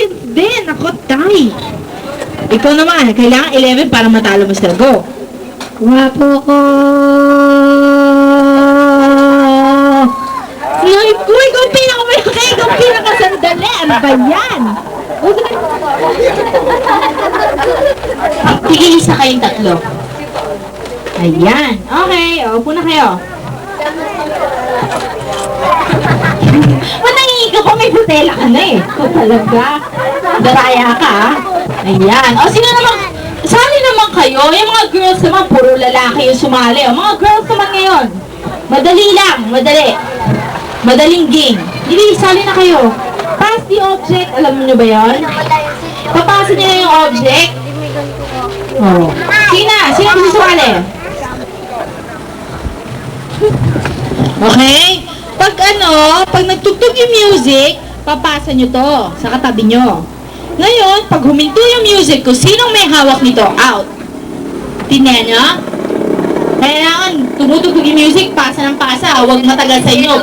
points din. Ako, tie. Ikaw naman, kailangan 11 para matalo mo sila. Go. Wapo ko. Life ko, ikaw pinakamalaki, ikaw pinakasandali. Ano ba yan? Tigil-isa kayong tatlo. Ayan. Okay, upo na kayo. Manahihig ako, may butela ka na eh. Ito talaga. Daraya ka, ha? Ayan. O, sino naman? Sali naman kayo. Yung mga girls naman, puro lalaki yung sumali. O, mga girls naman ngayon. Madali lang. Madali. Madaling game. Hindi, sali na kayo. Pass the object. Alam niyo ba yun? Papasin niyo na yung object. Oh. Sina? Sino ang sumali? Okay? Pag nagtugtog yung music, papasa nyo to sa katabi nyo. Ngayon, pag huminto yung music, kung sinong may hawak nito, out. Tindihan nyo? Kailangan tumutugtog yung music, pasa ng pasa. Huwag matagal sa inyo.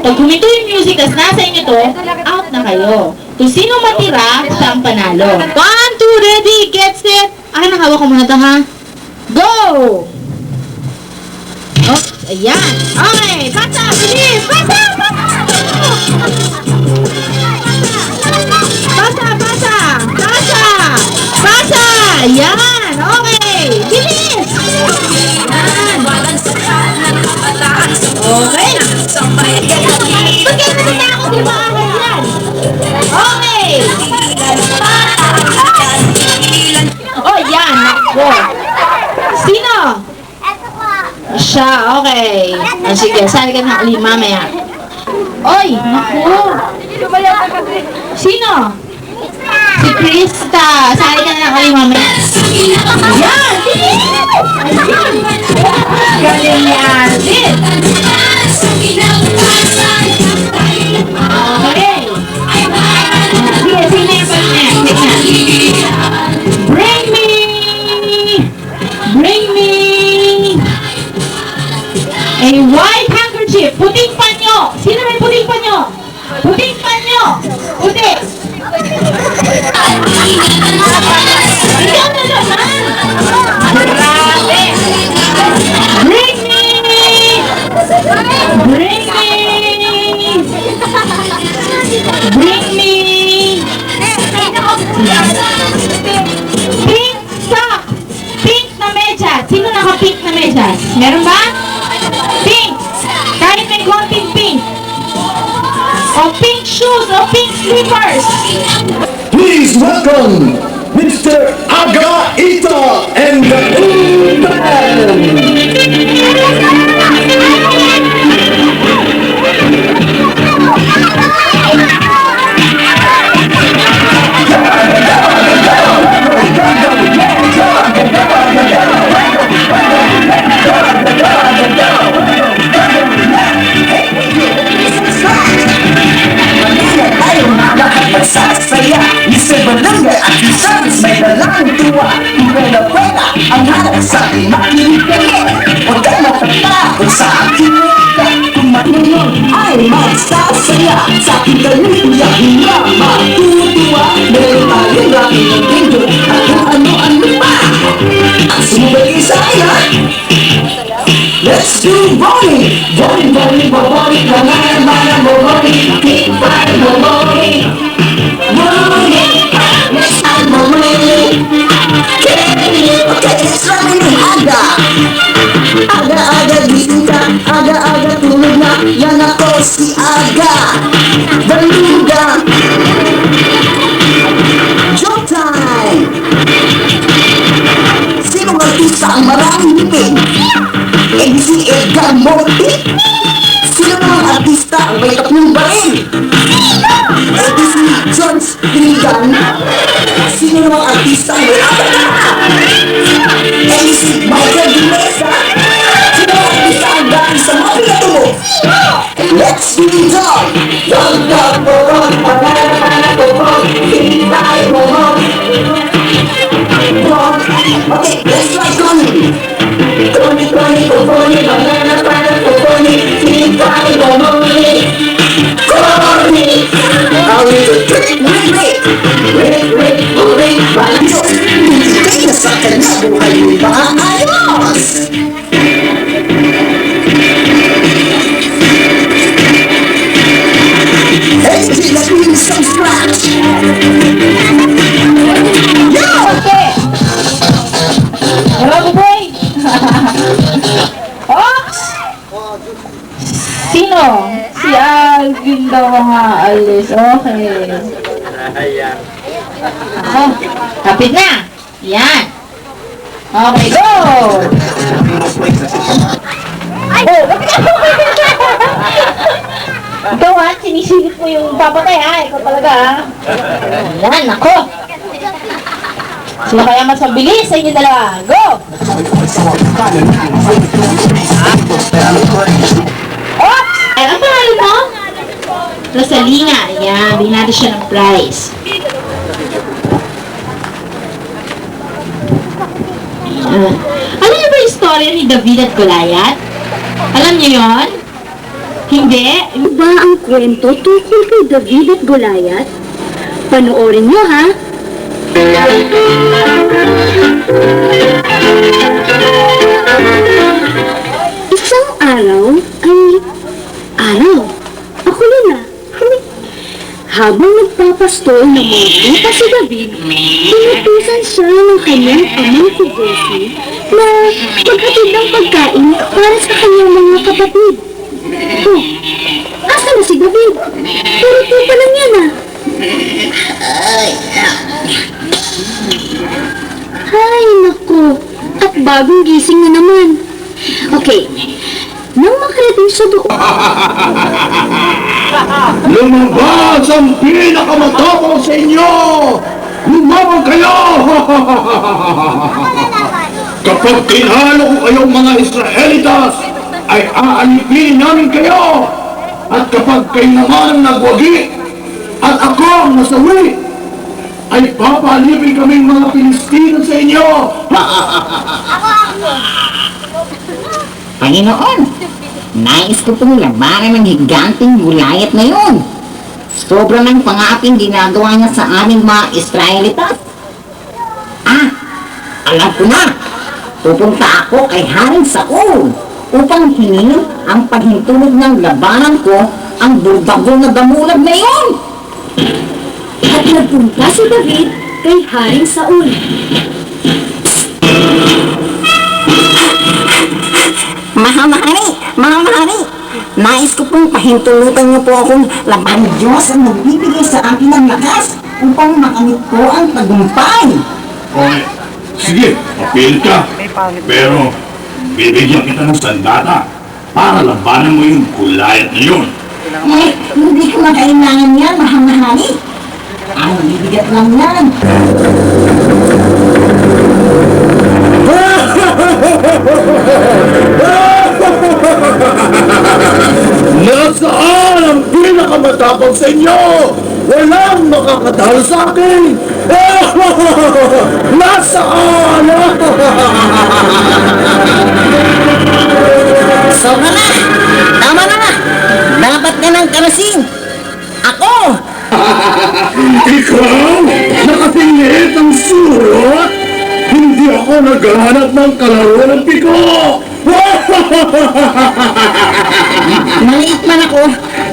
Pag huminto yung music, as nasa inyo to, out na kayo. Kung sino matira, siya ang panalo. 1, 2, ready, get set. Hawak ko muna to, ha? Go! Oh, ayan. Okay, pasa, bilis! Pasa! Pasa! Ayan, okay. Bilis! Ayan. Okay. Ba't kayo natatakot? Di ba akin yan? Okay. Oh, yan. Go. Sino? Siya, okay. Sige, sali ka na ulit mamaya. Oy, naku. Sino? Si Krista. Sali ka na ulit mamaya. Yan! Ayan! Galing ni Arvin. Okay. Sige, sino yung pag-next? Bring me a white handkerchief. Puting panyo. Sino may puting panyo? Puting panyo. Puti. Ikaw na naman. Grabe. Bring me. Pink sock. Pink na medyas. Sino naka-pink na medyas? Meron ba? Pink. Kahit may konting pink. O pink shoes o pink slippers. Please welcome Mr. Aga Ita and the Boom Band. Pagsasaya, isang balangga at isang may dalang tuwa. Pwera, ang hanap sa aking makinig kayo. Huwag kang matatakot sa aking wika. Kung marunong ay magsasaya, sa aking kaluluya na matutuwa. Meron tayong laki ng linggo at kung ano-ano pa. Ang sumubay saya. Let's do bowling! Bowling, bowling, bowling, bowling, bowling, bowling, kick fire, bowling. Okay, let's run in aga. Aga-aga gising ka, aga-aga tulog na. Yan ako si Aga Daluga. Joke time! Sino ang artista ang maraming ngipin? Si Edgar Monte? Sino ang artista ang may tatlong baril? Si John Strigan? Sino namang artista ang may apat na? Si Michael Dimesa? Sino ang artista ang dahil sa mga pinatumo? Let's do it all! Pagkaporon, pananaporon, hintayin mo mo. Okay, let's try Connie! Connie, Connie, Connie, banana, Connie, hintayin mo mo. Connie! How is it? Wait, wait! Ulit, Diyos, hindi na sa kalabuhay mo'y maayos. Hey, Philippines from scratch. Yo! Okay. Hello, boy. Ox! Sino? Si Alvin daw mga alis. Okay. Ako. Kapit na. Yan. Okay, go! Oh, ikaw ha, sinisilip mo yung papatay ha. Ikaw talaga ha. Yan, ako. Sino kaya mas mabilis sa inyo dalawa? Go! Oops! Ay, ang pangalan mo? Rosalina. Ayan, bigyan natin siya ng prize. Ayan. Alam niyo ba yung story ni David at Goliath? Alam niyo yon? Hindi? Ano ba ang kwento tungkol kay David at Goliath? Panoorin nyo ha! Isang araw ay... Ako na na! Habang nagpapastol ng mga lupa si David, pinutusan siya ng kanyang amang si Jesse na maghatid ng pagkain para sa kanyang mga kapatid. Oh, asa na si David? Puro pa lang yan ah. Ay, naku. At bagong gising na naman. Okay. Nang makarating siya doon, Lumabas ang pinakamatapang sa inyo! Lumabang kayo! Kapag tinalo ko kayong mga Israelitas, ay aalipin namin kayo! At kapag kayo naman nagwagi, at ako ang nasawi, ay papalipin kaming mga Pilistino sa inyo! Panginoon, nais ko pong labanan ng higanting Goliath na yun. Sobrang ng pangaping ginagawa niya sa aming mga Israelitas. Alam ko na. Pupunta ako kay Haring Saul upang hingin ang paghintulog ng labanan ko ang buldago na damulag na yun. at nagpunta si David kay Haring Saul. Mahal-mahari, nais ko pong pahintulutan niyo po akong laban Diyos ang nagbibigay sa akin ng lakas upang makamit ko ang tagumpay. Okay, sige, papil ka. Pero, bibigyan kita ng sandata para labanan mo yung Goliath na yun. Hindi ko na kailangan yan, mahal-mahari. Ang bibigat lang yan. Nasaan ang pinakamatapang sa inyo? Walang makakatalo sa akin! Nasaan? Sobra na! Tama na! Dapat na ng karasin! Ako! Ikaw? Nakatingit ang surot? Hindi ako naghahanap ng kalaro ng piko! Maliit man ako,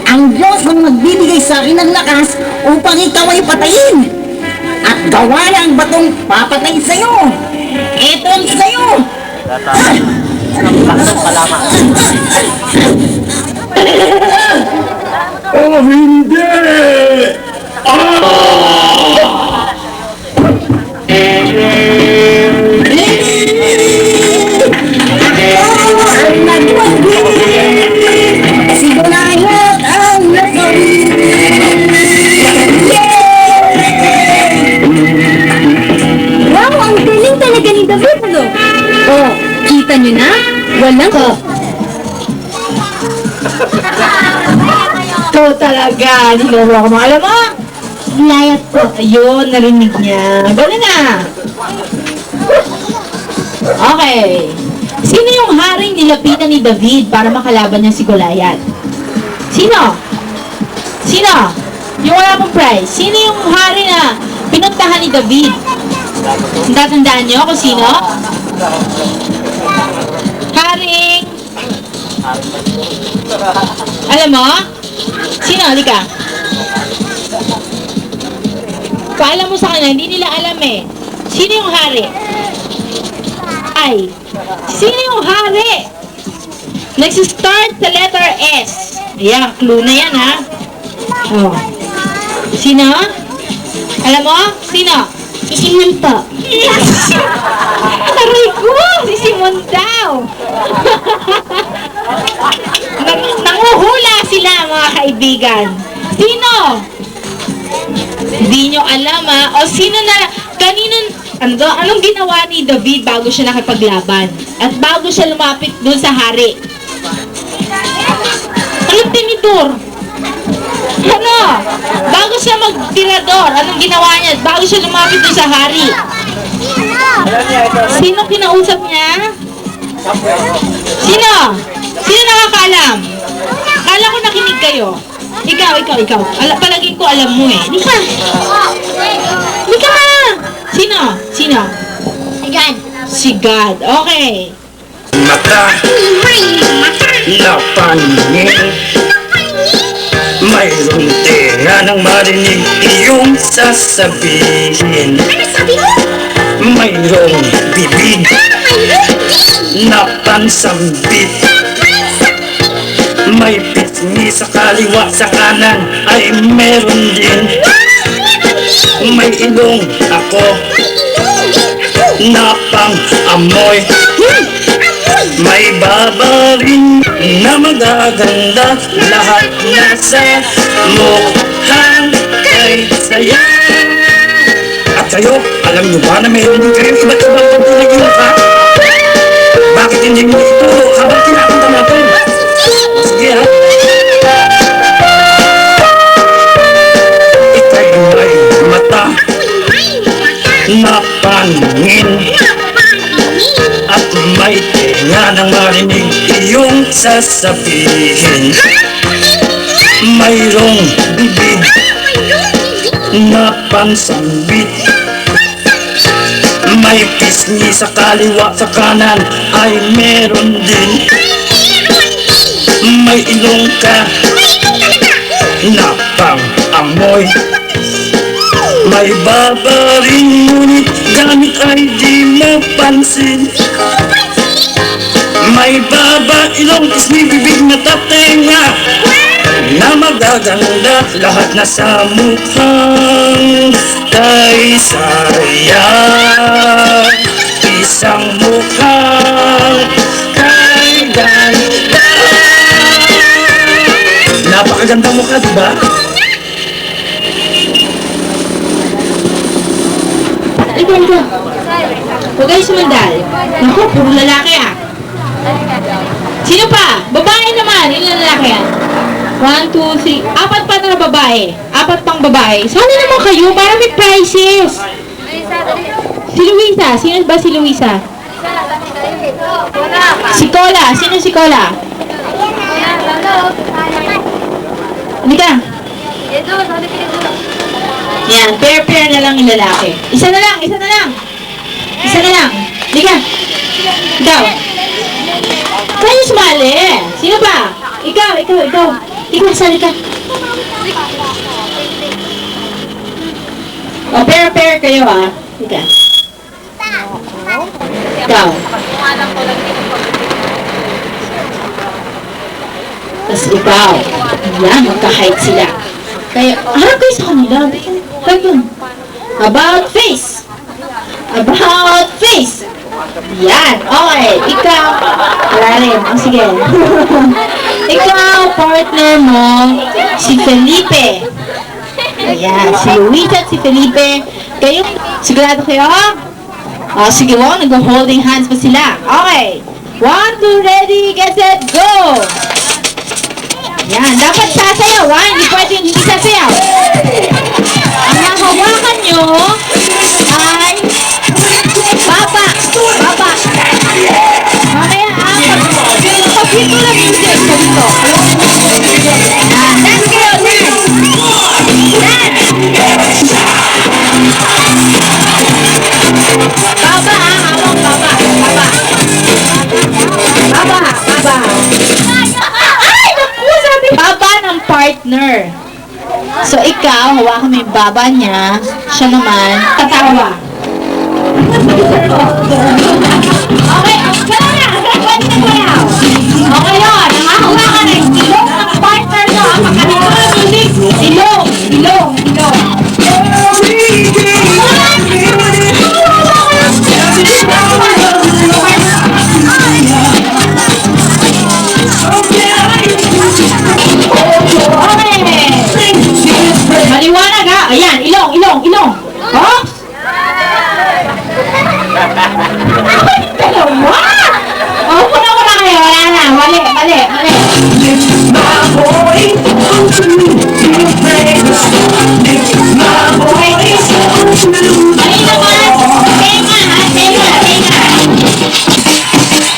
ang Diyos ang magbibigay sa akin ng lakas upang ikaw ay patayin. At gawa na ang batong papatay sa'yo. Ito ang sa'yo. Oh, hindi! Ang nagwagi. Si Goliath ang nasawi. Wow, ang galing talaga ni David, no? Oh, kita nyo na? Walang Ito talaga, niloko ko mo. Alam mo, Goliath ko. Ayun, narinig niya. Gano'n na. Okay. Sino yung haring nilapitan ni David para makalaban niya si Goliath? Sino? Sino? Yung wala pong prize. Sino yung hari na pinuntahan ni David? Tatandaan nyo kung sino? Haring... Alam mo? Sino? Halika. Paalam mo sa kanila, hindi nila alam eh. Sino yung hari? Ay. Sino yung hari? Nagsistart sa letter S. Ayan, clue na yan ha. Oh. Sino? Alam mo? Sino? Si Simon po. Aray ko! Si Simon daw! Nanguhula sila mga kaibigan. Sino? Hindi nyo alam ha? O sino na... Anong ginawa ni David bago siya nakipaglaban? At bago siya lumapit dun sa hari? Anong tinidor? Ano? Bago siya magtirador, anong ginawa niya? Bago siya lumapit dun sa hari? Sino kinausap niya? Sino? Sino nakakaalam? Kala ko nakinig kayo. Ikaw. Palaging ko alam mo eh. Lika! Sino? Si God. Okay. Mata na paningin, mayroong tinga ng marinig iyong sasabihin. Ano sabi mo? Mayroong bibig na pansambit, may pisngi sa kaliwa, sa kanan ay meron din. May ilong ako na pang-amoy, may baba rin na magaganda, lahat nasa mukhang kay saya. At kayo, alam niyo ba na mayroon din kayo iba't ibang pagtulag yung mukha? Bakit hindi mo ito habang kinakanta natin? Sige ha? Ika'y may mata na paningin, at may tinga ng marinig iyong sasabihin. Mayroong bibig na pansambit, may pisngi sa kaliwa, sa kanan ay meron din. May ilong ka na pang-amoy, may baba rin ngunit gamit ay di mapansin. May baba, ilong, pisngi, bibig na tatenga na magaganda, lahat na sa mukhang kay saya. Isang mukhang kay ganda. Napakaganda mukha, diba? Ikaw. Huwag kayo sumandal. Naku, puro lalaki ah. Sino pa? Babae naman. Ilan lalaki yan? 1, 2, 3. 4 pa na babae. 4 pang babae. Sana naman kayo para may prizes. Si Luisa. Sino ba si Luisa? Si Cola. Sino si Cola? Halika. Yan. Pair na lang yung lalaki. Isa na lang. Halika. Ikaw. Kayo sumali. Sino ba? Ikaw. Ikaw, sali ka. O, pair kayo ah. Ika. Ikaw. Tapos ikaw. Yan, magka-height sila. Kaya, harap kayo sa kanila. Harap yun. About face. Yan. Okay. Ikaw. Wala rin. Oh, sige. Ikaw, partner mo, si Felipe. Ayan. Si Luis at si Felipe. Kayo, sigurado kayo? Oh, sige, nag-holding hands pa sila. Okay. 1, 2, ready, get set, go! Yan. Dapat sasayaw, ha? Hindi pwede hindi sasayaw. Ang hahawakan nyo ay baba. Mamaya, pag-hito lang music. Dance kayo, dance. ikaw, hawakan mo yung baba niya, siya naman, tatawa. Okay, gano'n na! Pwede na sayaw! Okay yun, nakahawakan ng ilong ng partner nyo. Pagkakita ng music, ilong, ilong, ilong. Maliwanag ha! Ayan, ilong, ilong, ilong! Oh! Dalawa! Oh, kuna ko na kayo. Wala na. Mali, mali, mali. Mali naman. Tenga ha, tenga, tenga.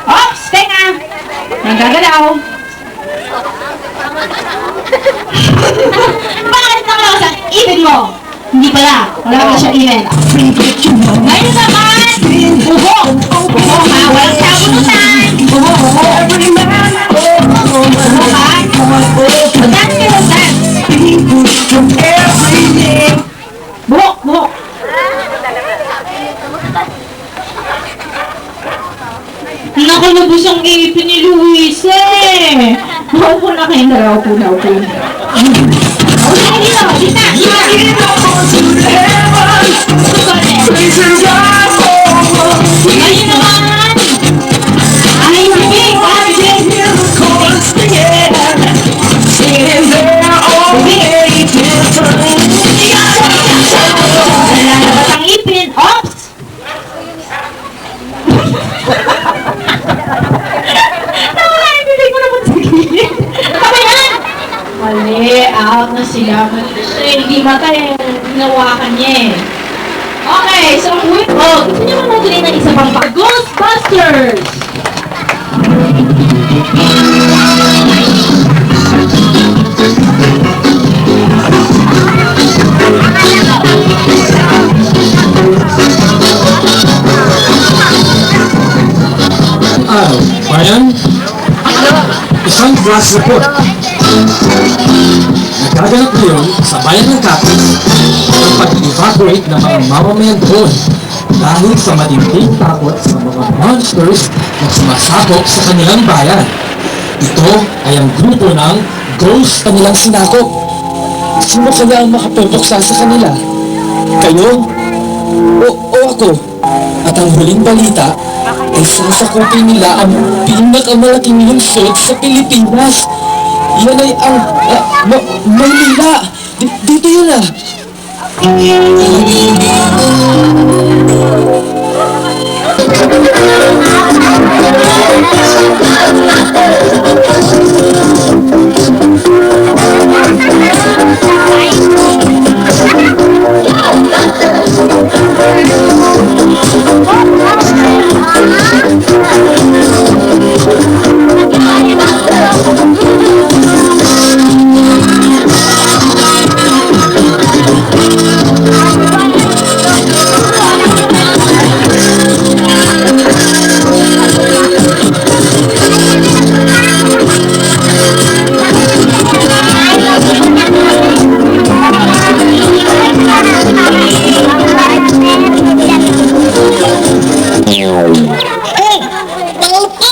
Oops, tenga. Nagagalaw. Bakit nakalaw sa ipin mo? Hindi pala. Wala pala siya ipin. Ngayon naman, buho. Buho ha, walang sabunutan. Buho, buho. Buho ha. Dance kayo, dance. Buho, buho. Nakalabos ang ipin ni Luis eh. Upo na kayo, dalawa po na, upo na. Okay, dito, dito, dito. Ngayon naman. Ay, bibig, lalabas ang ipin. Oops! Mali, out na sila. Hindi matay, ginawakan niya eh. Okay, so gusto niyo ba natuloy ng isa pang Ghostbusters! Bayan, isang blast report. Nagaganap ngayon sa bayan ng Capiz ang pag-evacuate ng mga mamamayan doon dahil sa matinding takot sa mga monsters na sumasakop sa kanilang bayan. Ito ay ang grupo ng ghost na nilang sinakop. Sino kaya ang makapagpuksa sa kanila? Kayo? O ako? At ang huling balita ay sasakupin nila ang pinakamalaking lungsod sa Pilipinas. Yan ay ang Maynila. Dito yun ah.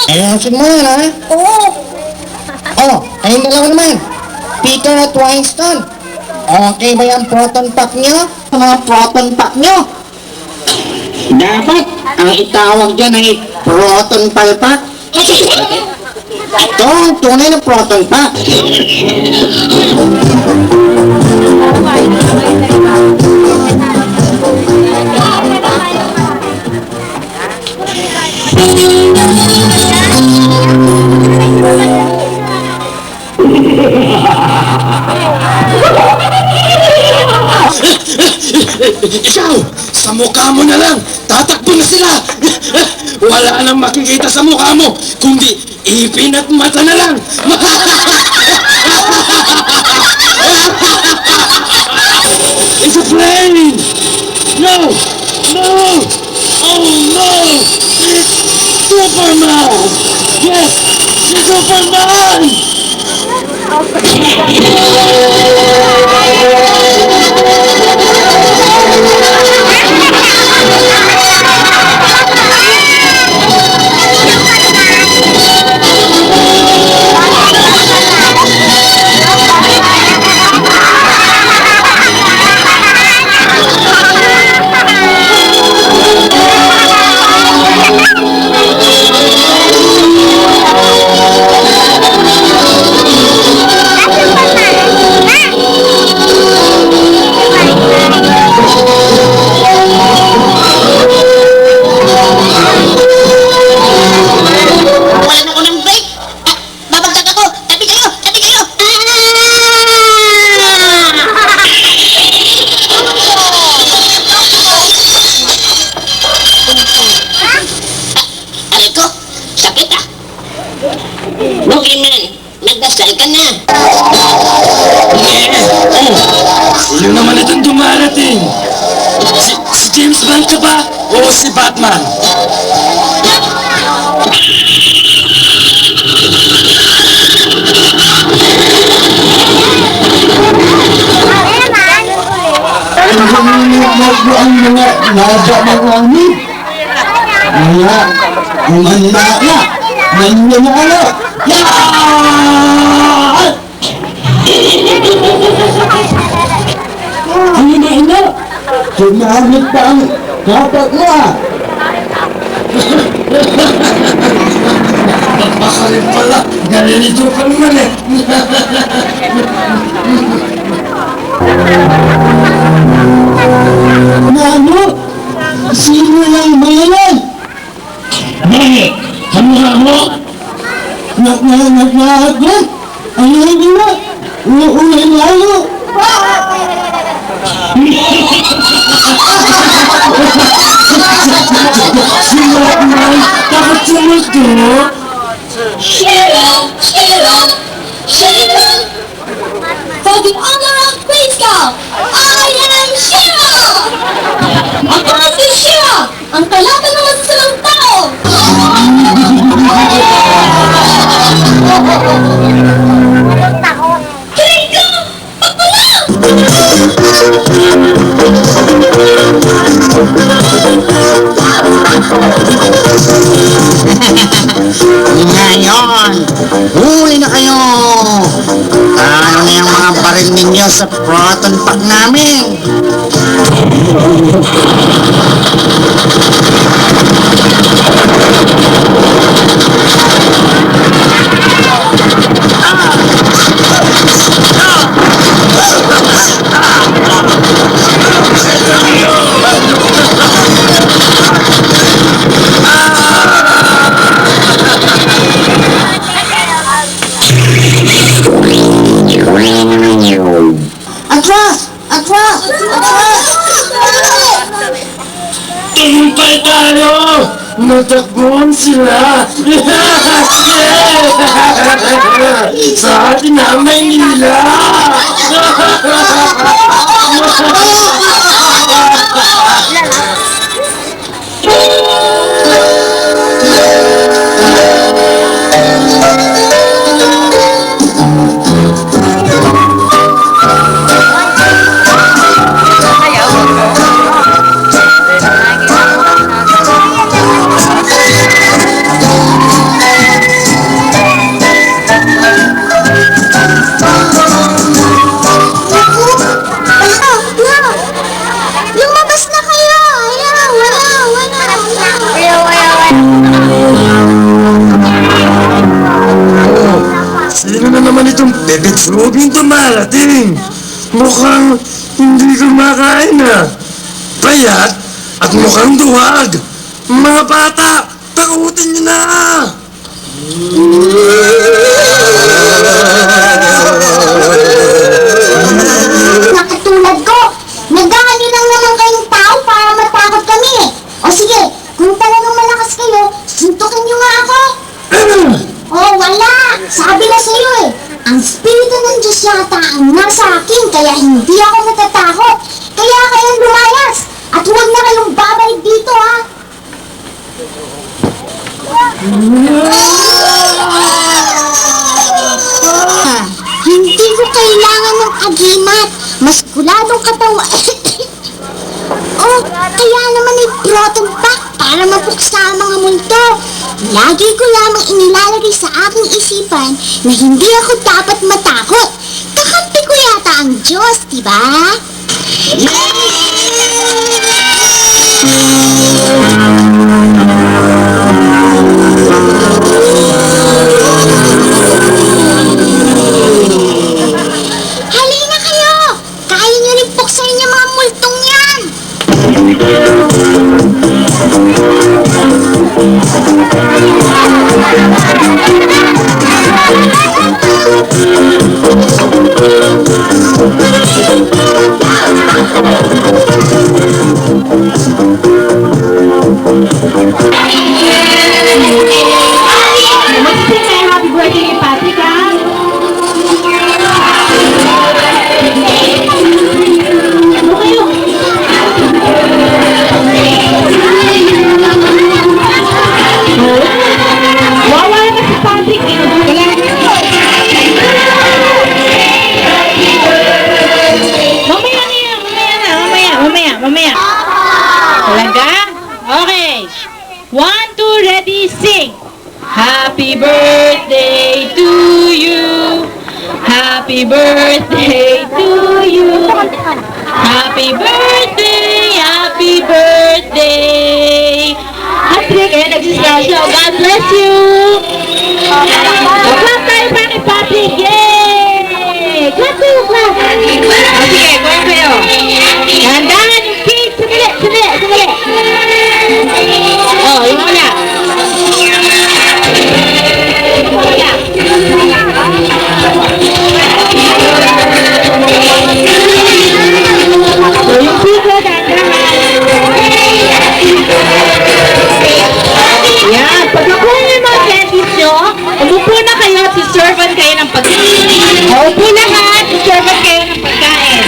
Ayusin mo yan, ha? Oo. Oh, ayun dalawa naman. Peter at Winston. Okay ba yung proton pack nyo? Mga proton pack nyo? Dapat, ang itawag dyan ay proton palpak. Ito ang tunay na proton pack. Ikaw, sa mukha mo na lang, tatakbo na sila. Wala nang makikita sa mukha mo, kundi ipin at mata na lang. It's a plane! No! No! Oh no! It's Superman! Yes! It's Superman! si Batman. Nahihimok mo ang mga laba ng langit. Kaya, umanda na. Nanyanala. Yan! Hina-hina. Sumamit pa ang kapat mo ah. Napakalit pala. Ganito ka naman eh. Ano? Sino yung mga yan? Bakit? Hamura mo? Naglagot? Ano yung ina? Uuwi lalo? Sino naman? Takot sumuto? For the honor of Grayskull, I am Shira! Ako si Shira, ang kalaban ng masasamang tao! Kirigo! Pagpala! Ngayon, huli na kayo! Ano na yung mga baril ninyo sa proton pack namin? Atras! Atras! Atras! Tumpay tayo! Matakbuhan sila! Sa atin namin nila! Lumabas na kayo! Sino na naman itong bebetsuging dumarating? Mukhang hindi kumakain na. Payat at mukhang duwag. Mga bata, takutin niyo na! Nakatulad ko! Nagdahali lang naman kayong tao para matakot kami eh! O sige, kung talagang malakas kayo, suntukin niyo nga ako! Oh, wala! Sabi na sa'yo eh! Ang spirito ng Diyos yata ang nasa akin, kaya hindi ako natatakot! Kaya kayong lumayas! At huwag na kayong babalik dito ha! Hindi ko kailangan ng agimat! Maskuladong katawan! Oh, kaya naman may proton pack para mapuksa ang mga multo. Lagi ko lamang inilalagay sa aking isipan na hindi ako dapat matakot. Kakampi ko yata ang Diyos, diba? Halina kayo! Kaya nyo rin puksain yung mga multong yan! Mag-sing tayo happy birthday kay Patrick, ha? Ano kayo? Happy birthday to you. Happy birthday, happy birthday. Happy kayo nagsisasya. God bless you. Clap tayo pa kay Patrick. Yay! Clap tayo, clap. Sige, kuha kayo. Dahan-dahan yung cake. Sandali. Oh, yung wala. So, yung pizza, dahan-dahan. Yan. Pag nakuha niyo yung mga candies nyo, umupo na kayo at si-servan kayo ng pagkain. Umupo lahat, si-servan kayo ng pagkain.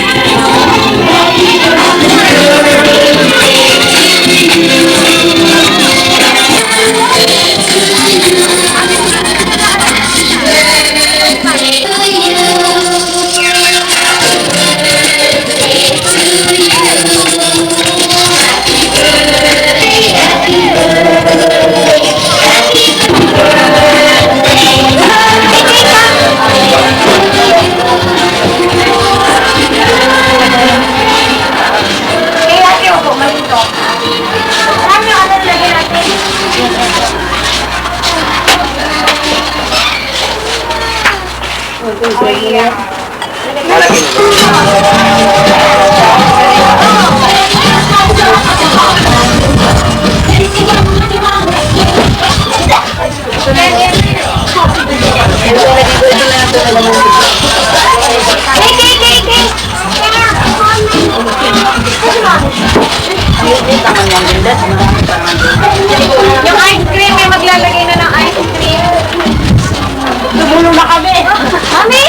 Yung ice cream, may maglalagay na ng ice cream. Dumulong na kami. Mami!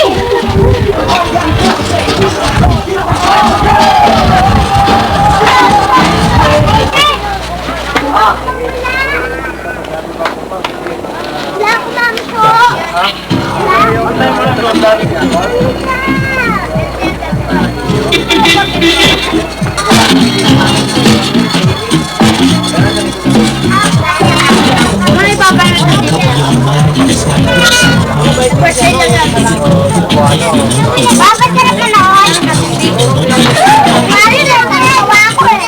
Bakit ka nagkanoon? Mari lang nagawa ko eh.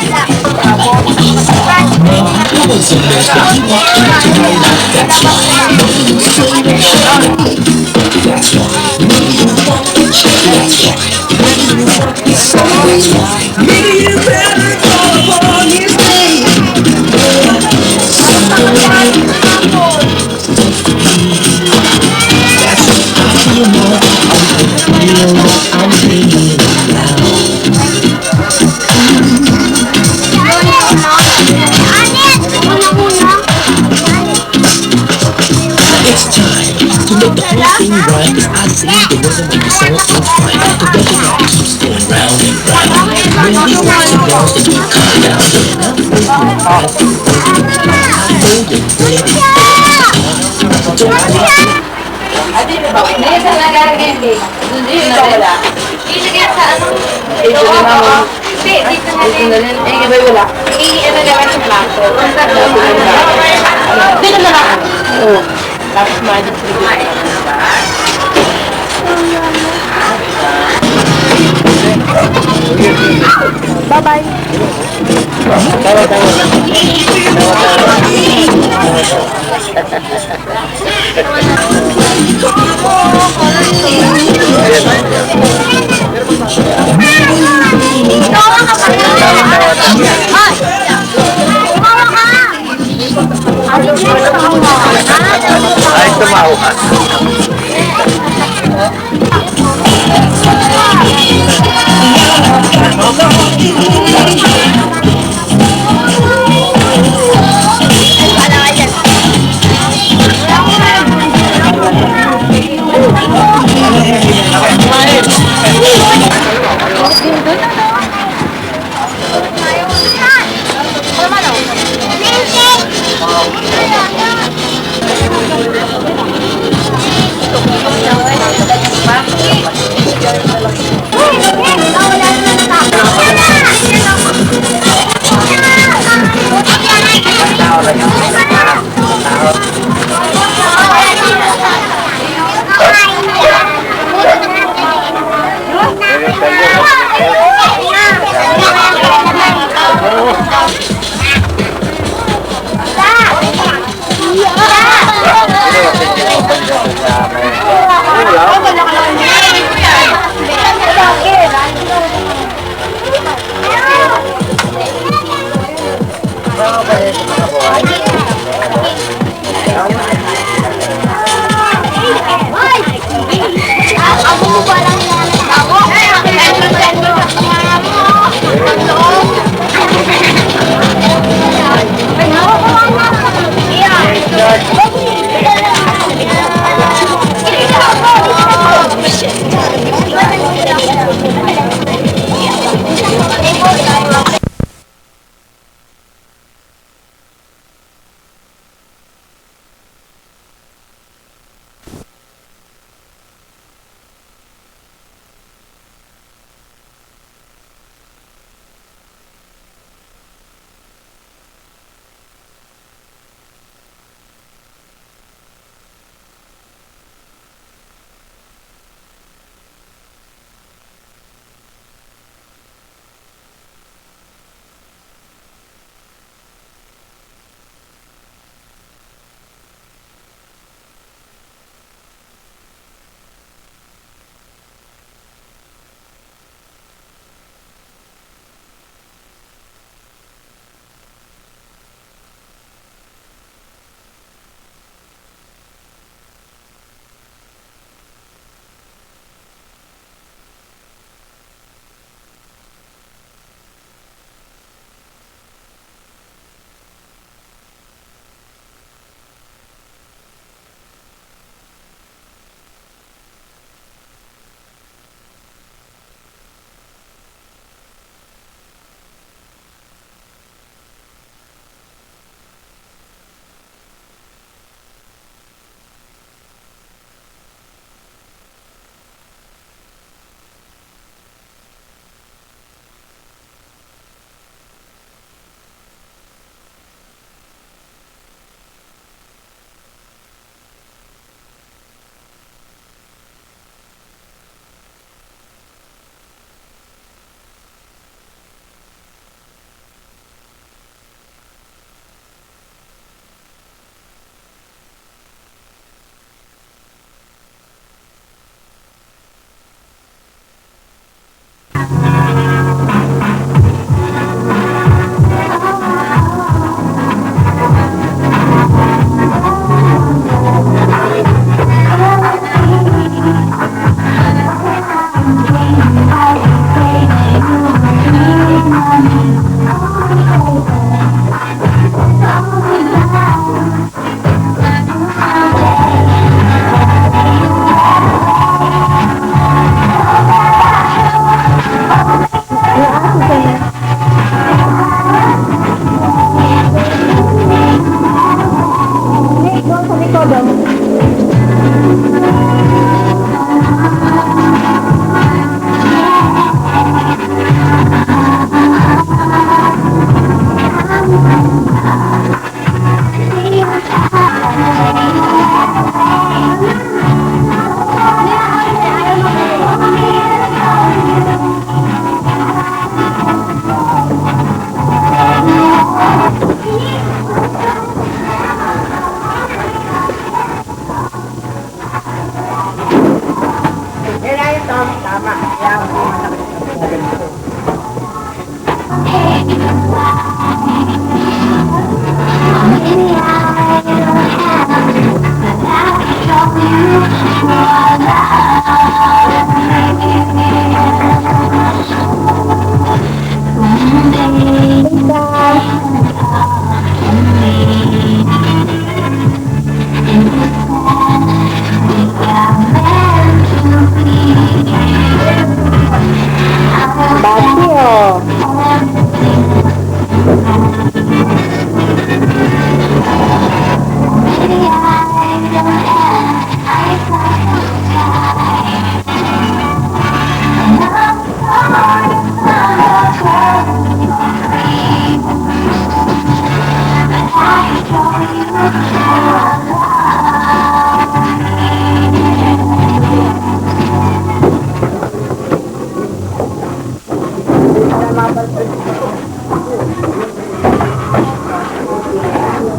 Wala na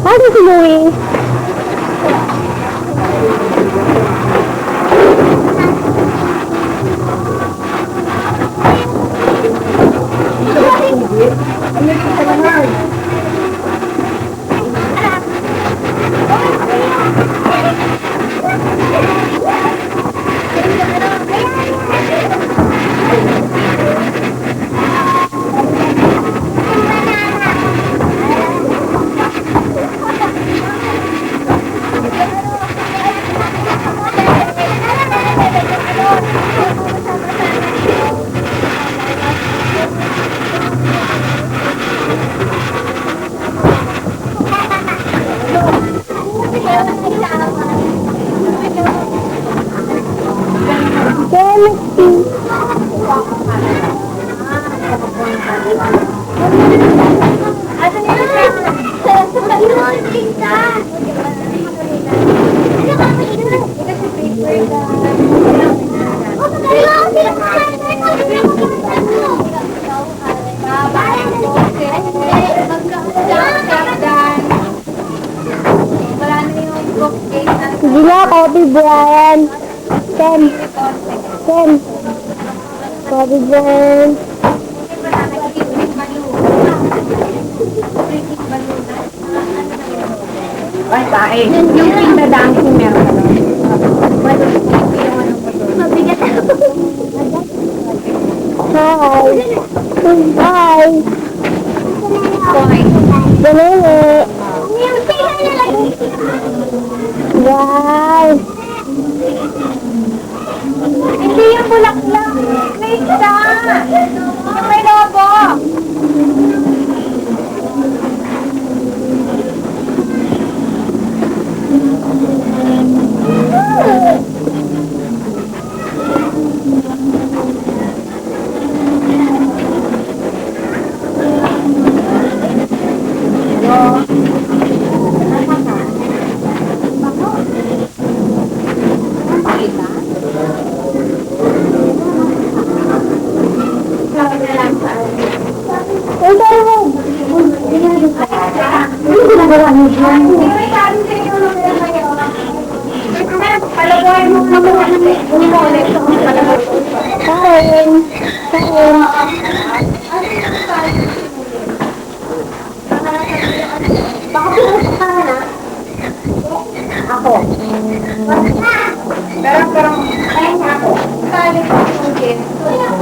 Ano si Louie? Sige na, Kobe Bryant. Ken. Kobe Bryant. Ay, tae. Yung pinadaan ko meron ka nun. Mabigat ako. Hi. Hi. Dali. Wow. Hindi yung bulaklak. May isa. Yung may lobo.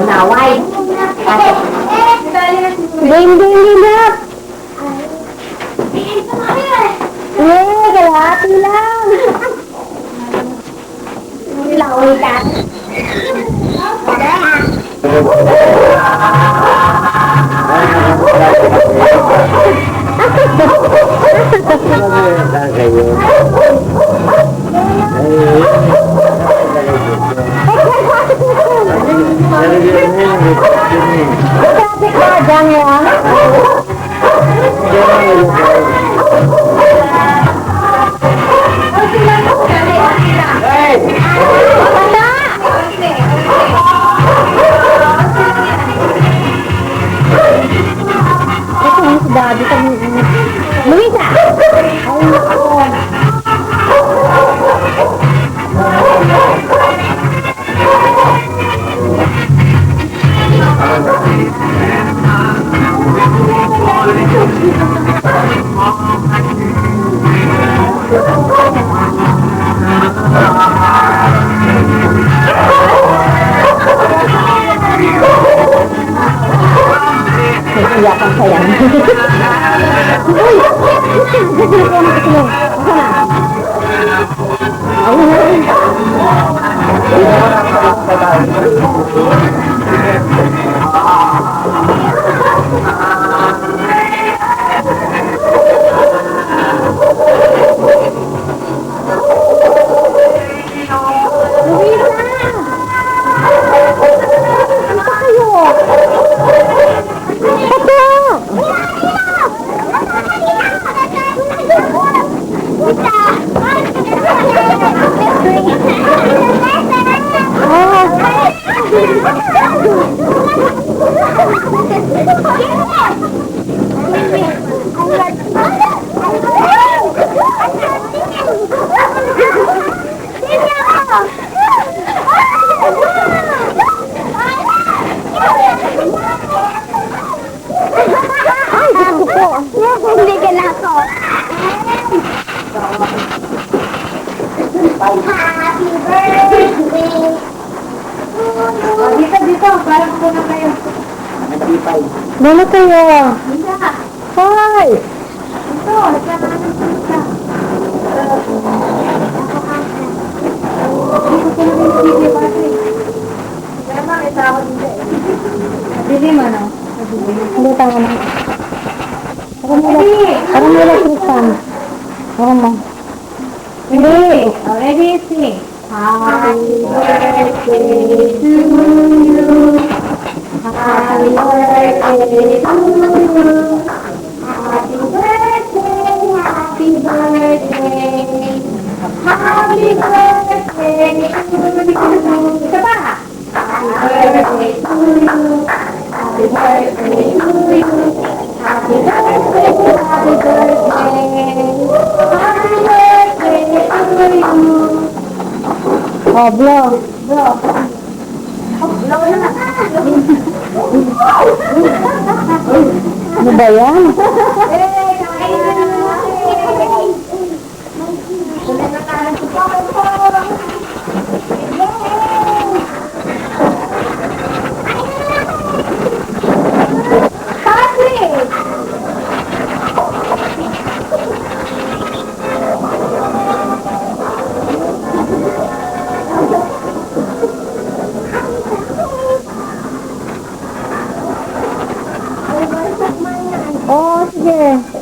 Naway. Hindi na. Kalahati lang. Laway ka. Babi kami. Luisa! Ay, nako. iyakan ka yan. Uy! Hindi ka na ako. Happy birthday! Dito, parang po na kayo. Mama kayo. Hoy! Ito, nagkakaroon ng pizza. Bili mo, no? Hindi, tama na. Parang nila Tristan. Parang mo. Hindi. Already, see. Happy birthday to you. Happy birthday to you. Happy birthday, happy birthday. Happy birthday to you. Isa pa. Happy birthday to you. Happy birthday to you. Happy birthday, happy birthday. Happy birthday to you. Oh, blow. Blow. Blow na. Ano ba yan? Oh, sige.